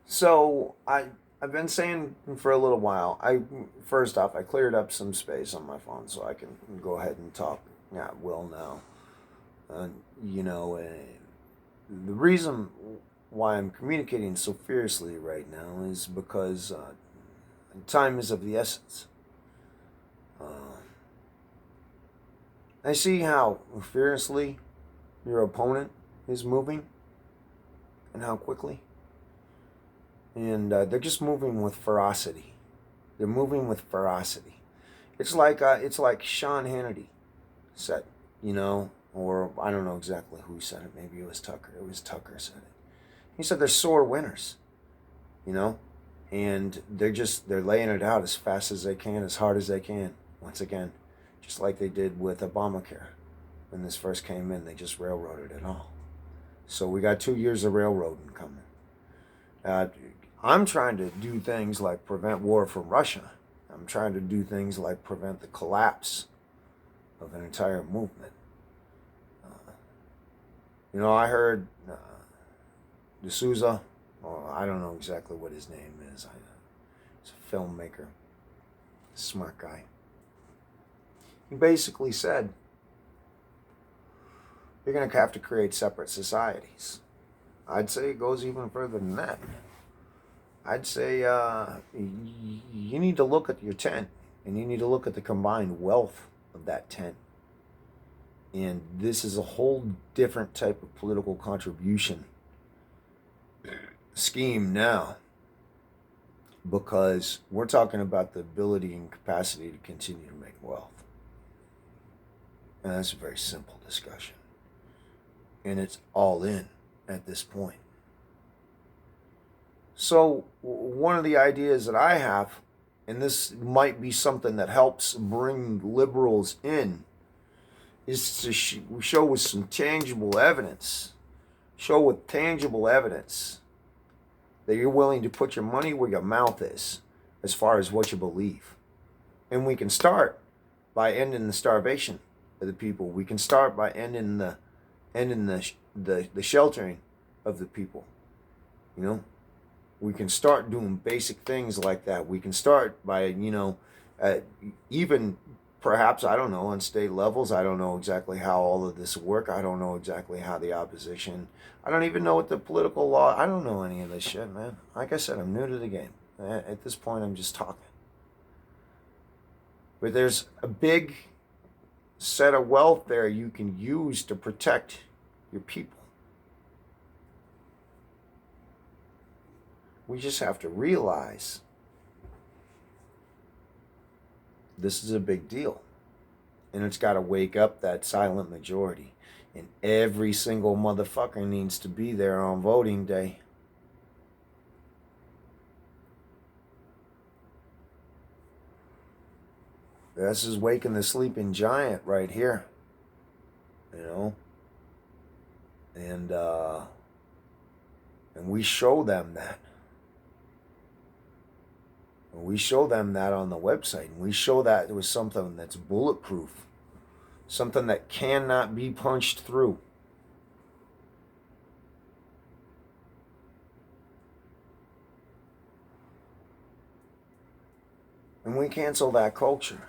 So I've been saying for a little while. First off, I cleared up some space on my phone so I can go ahead and talk at will now. Uh, you know, the reason why I'm communicating so fiercely right now is because time is of the essence. Uh, I see how fiercely your opponent is moving and how quickly, and they're just moving with ferocity. They're moving with ferocity. It's like Sean Hannity said, or I don't know exactly who said it. Maybe it was Tucker. It was Tucker said it. He said they're sore winners, you know, and they're laying it out as fast as they can, as hard as they can. Once again, just like they did with Obamacare when this first came in, they just railroaded it all. So we got 2 years of railroading coming. Uh, I'm trying to do things like prevent war from Russia. I'm trying to do things like prevent the collapse of an entire movement. Uh, I heard D'Souza, well, I don't know exactly what his name is. He's a filmmaker, smart guy. He basically said, you're going to have to create separate societies. I'd say it goes even further than that. I'd say you need to look at your tent and you need to look at the combined wealth of that tent. And this is a whole different type of political contribution scheme now, because we're talking about the ability and capacity to continue to make wealth. And that's a very simple discussion. And it's all in at this point. So, one of the ideas that I have, and this might be something that helps bring liberals in, is to show with some tangible evidence, show with tangible evidence that you're willing to put your money where your mouth is as far as what you believe. And we can start by ending the starvation of the people. We can start by ending the sheltering of the people. We can start doing basic things like that. We can start by, even perhaps, I don't know, on state levels. I don't know exactly how all of this work. I don't know exactly how the opposition, I don't even know what the political law, I don't know any of this shit, man. Like I said, I'm new to the game. At this point, I'm just talking. But there's a big set of wealth there you can use to protect your people. We just have to realize this is a big deal. And it's got to wake up that silent majority. And every single motherfucker needs to be there on voting day. This is waking the sleeping giant right here. And we show them that. We show them that on the website. And we show that it was something that's bulletproof. Something that cannot be punched through. And we cancel that culture.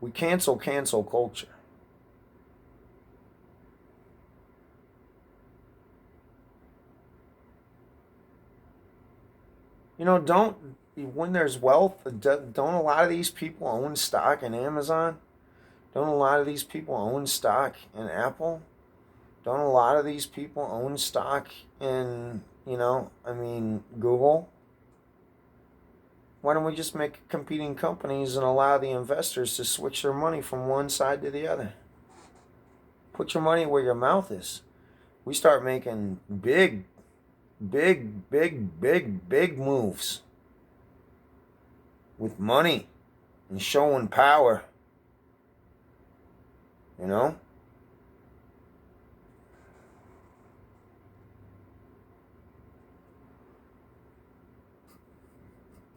We cancel culture. When there's wealth, don't a lot of these people own stock in Amazon? Don't a lot of these people own stock in Apple? Don't a lot of these people own stock in, Google? Why don't we just make competing companies and allow the investors to switch their money from one side to the other? Put your money where your mouth is. We start making big moves with money and showing power.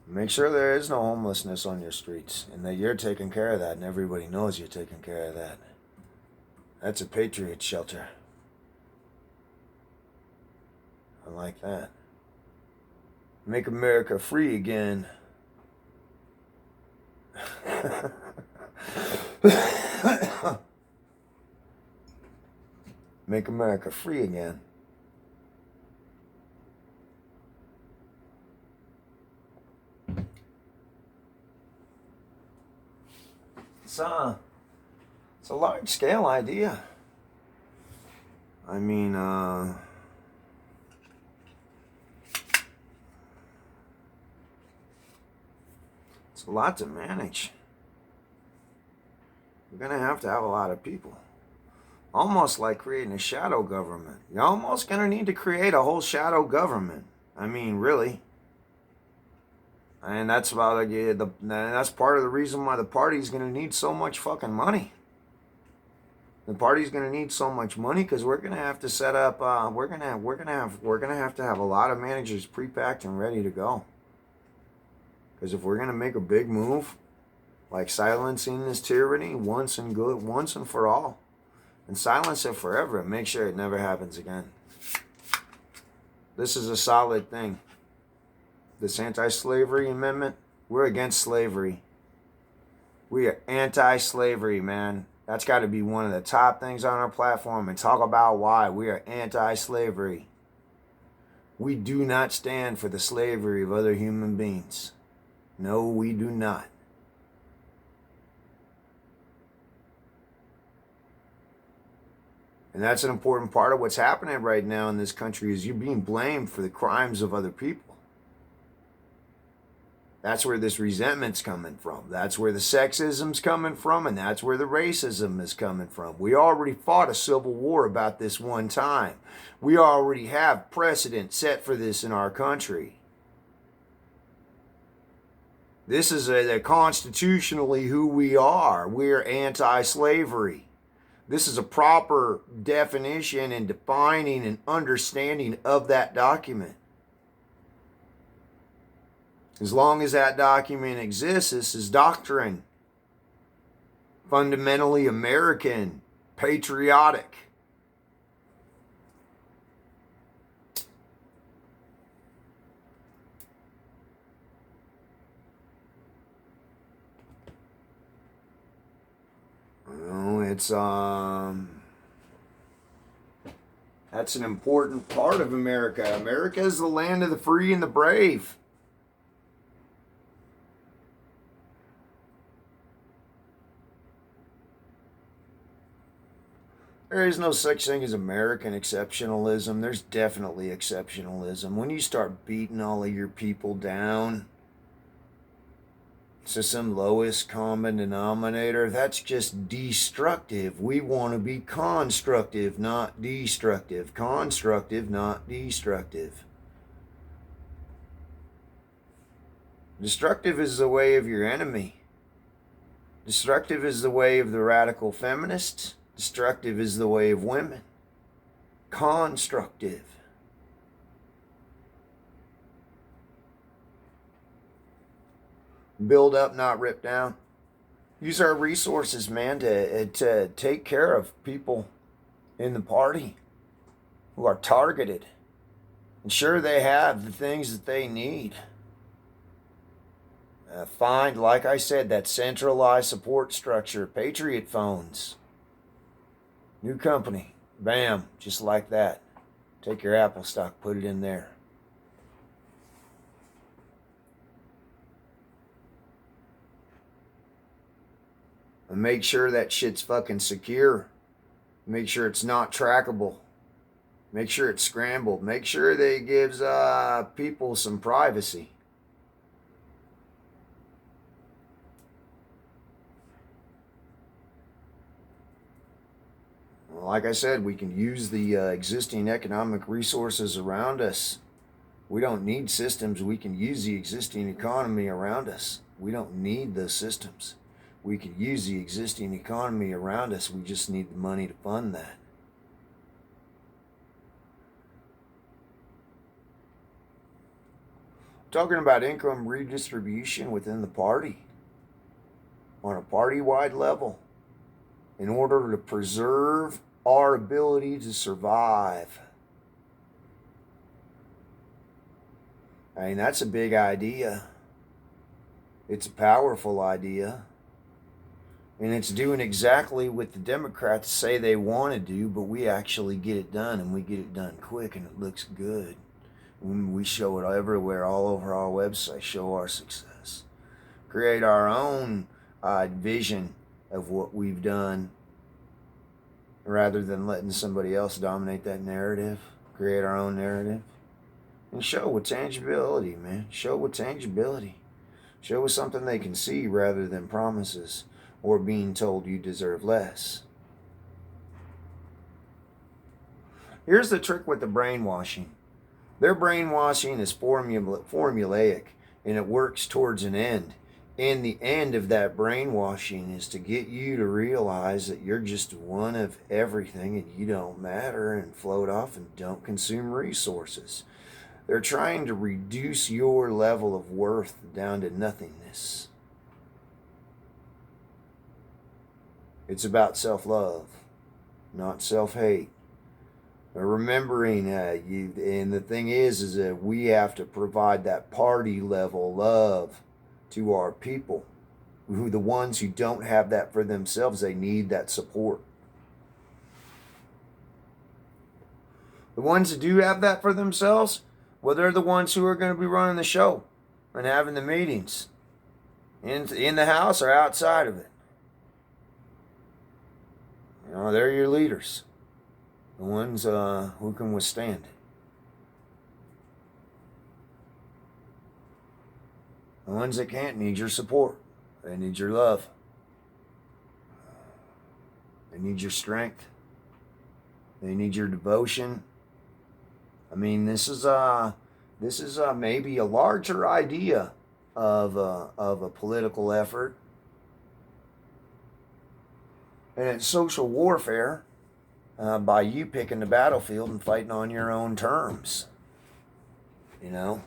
Make sure there is no homelessness on your streets and that you're taking care of that and everybody knows you're taking care of that. That's a patriot shelter. I like that. Make America free again. Make America free again. It's a large scale idea. I mean, it's a lot to manage. You're going to have a lot of people. Almost like creating a shadow government. You're almost going to need to create a whole shadow government. I mean, really. And that's that's part of the reason why the party's going to need so much fucking money. The party's going to need so much money because we're going to have to set up. We're going to have to have a lot of managers pre-packed and ready to go. Because if we're going to make a big move, like silencing this tyranny once and for all, and silence it forever and make sure it never happens again. This is a solid thing. This anti-slavery amendment, we're against slavery. We are anti-slavery, man. That's got to be one of the top things on our platform, and talk about why we are anti-slavery. We do not stand for the slavery of other human beings. No, we do not. And that's an important part of what's happening right now in this country is you're being blamed for the crimes of other people. That's where this resentment's coming from. That's where the sexism's coming from, and that's where the racism is coming from. We already fought a civil war about this one time. We already have precedent set for this in our country. This is constitutionally who we are. We're anti-slavery. This is a proper definition and defining and understanding of that document. As long as that document exists, this is doctrine. Fundamentally American, patriotic. It's that's an important part of America. America is the land of the free and the brave. There is no such thing as American exceptionalism. There's definitely exceptionalism. When you start beating all of your people down to some lowest common denominator, that's just destructive. We want to be constructive, not destructive. Constructive, not destructive. Destructive is the way of your enemy. Destructive is the way of the radical feminists. Destructive is the way of women. Constructive. Build up, not rip down. Use our resources, man, to take care of people in the party who are targeted. Ensure they have the things that they need. Find, like I said, that centralized support structure. Patriot phones. New company. Bam. Just like that. Take your Apple stock, put it in there. And make sure that shit's fucking secure. Make sure it's not trackable. Make sure it's scrambled. Make sure that it gives people some privacy. Well, like I said, we can use the existing economic resources around us. We don't need systems. We can use the existing economy around us. We don't need those systems. We can use the existing economy around us. We just need the money to fund that. Talking about income redistribution within the party on a party-wide level in order to preserve our ability to survive. I mean, that's a big idea. It's a powerful idea. And it's doing exactly what the Democrats say they want to do, but we actually get it done, and we get it done quick, and it looks good. And we show it everywhere, all over our website, show our success. Create our own vision of what we've done rather than letting somebody else dominate that narrative. Create our own narrative. And show with tangibility, man. Show with tangibility. Show with something they can see rather than promises or being told you deserve less. Here's the trick with the brainwashing. Their brainwashing is formulaic, and it works towards an end. And the end of that brainwashing is to get you to realize that you're just one of everything and you don't matter, and float off and don't consume resources. They're trying to reduce your level of worth down to nothingness. It's about self-love, not self-hate. Remembering and the thing is that we have to provide that party level love to our people, who the ones who don't have that for themselves. They need that support. The ones that do have that for themselves, well, they're the ones who are going to be running the show and having the meetings in the house or outside of it. You know, they're your leaders, the ones who can withstand it. The ones that can't need your support. They need your love. They need your strength. They need your devotion. I mean, this is maybe a larger idea of a political effort. And it's social warfare by you picking the battlefield and fighting on your own terms. You know,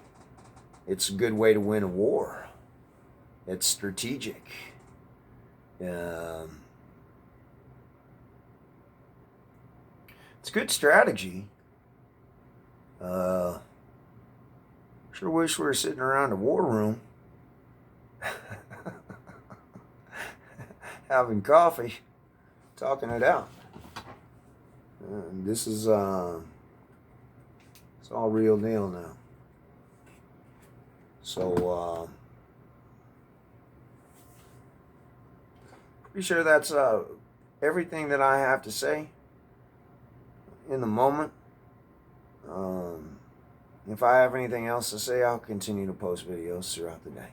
it's a good way to win a war. It's strategic. It's good strategy. Sure wish we were sitting around a war room having coffee, talking it out. This is it's all real deal now. So pretty sure that's everything that I have to say in the moment. If I have anything else to say, I'll continue to post videos throughout the day.